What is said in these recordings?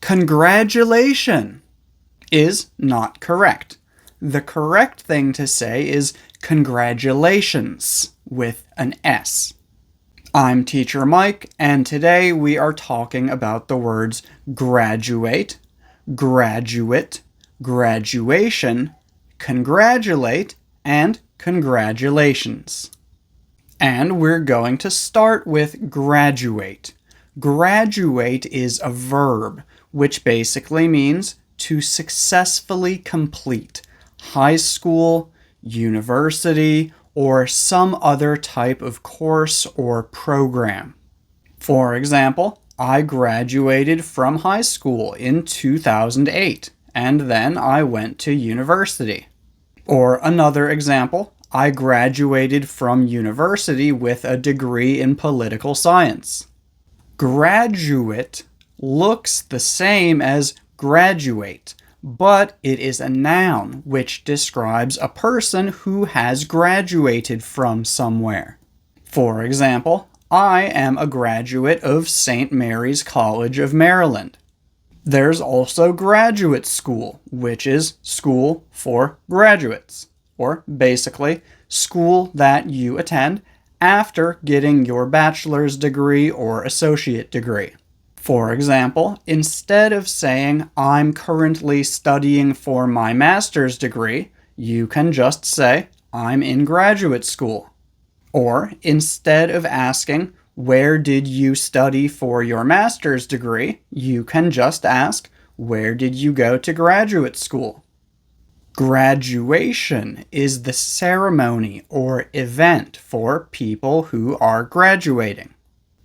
Congratulation is not correct. The correct thing to say is congratulations with an S. I'm Teacher Mike, and today we are talking about the words graduate, graduate, graduation, congratulate, and congratulations. And we're going to start with graduate. Graduate is a verb, which basically means to successfully complete high school, university, or some other type of course or program. For example, I graduated from high school in 2008, and then I went to university. Or another example, I graduated from university with a degree in political science. Graduate looks the same as graduate, but it is a noun which describes a person who has graduated from somewhere. For example, I am a graduate of St. Mary's College of Maryland. There's also graduate school, which is school for graduates, or basically school that you attend after getting your bachelor's degree or associate degree. For example, instead of saying, I'm currently studying for my master's degree, you can just say, I'm in graduate school. Or instead of asking, where did you study for your master's degree, you can just ask, where did you go to graduate school? Graduation is the ceremony or event for people who are graduating.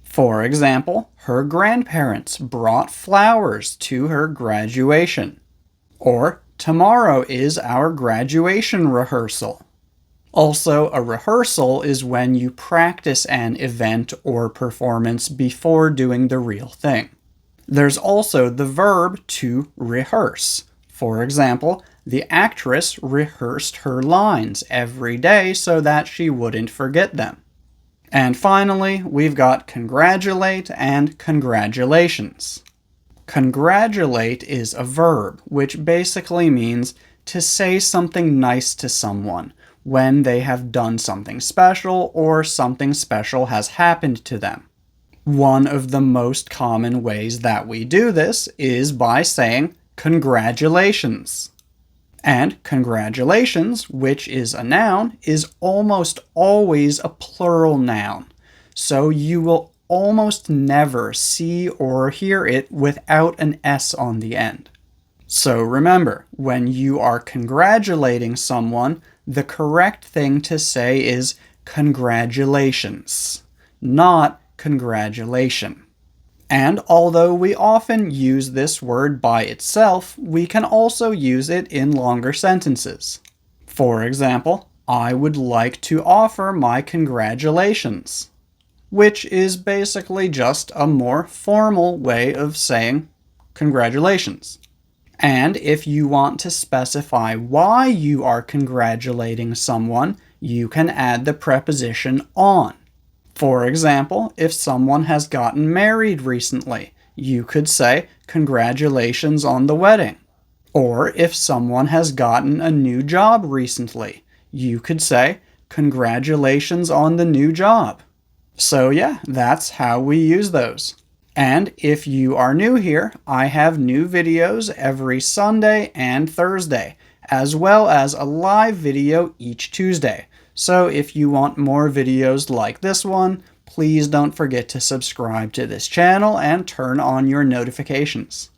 For example, her grandparents brought flowers to her graduation. Or, tomorrow is our graduation rehearsal. Also, a rehearsal is when you practice an event or performance before doing the real thing. There's also the verb to rehearse. For example, the actress rehearsed her lines every day so that she wouldn't forget them. And finally, we've got congratulate and congratulations. Congratulate is a verb, which basically means to say something nice to someone when they have done something special or something special has happened to them. One of the most common ways that we do this is by saying congratulations. And congratulations, which is a noun, is almost always a plural noun. So you will almost never see or hear it without an S on the end. So remember, when you are congratulating someone, the correct thing to say is congratulations, not congratulation. And although we often use this word by itself, we can also use it in longer sentences. For example, I would like to offer my congratulations, which is basically just a more formal way of saying congratulations. And if you want to specify why you are congratulating someone, you can add the preposition on. For example, if someone has gotten married recently, you could say, congratulations on the wedding. Or if someone has gotten a new job recently, you could say, congratulations on the new job. So yeah, that's how we use those. And if you are new here, I have new videos every Sunday and Thursday, as well as a live video each Tuesday. So if you want more videos like this one, please don't forget to subscribe to this channel and turn on your notifications.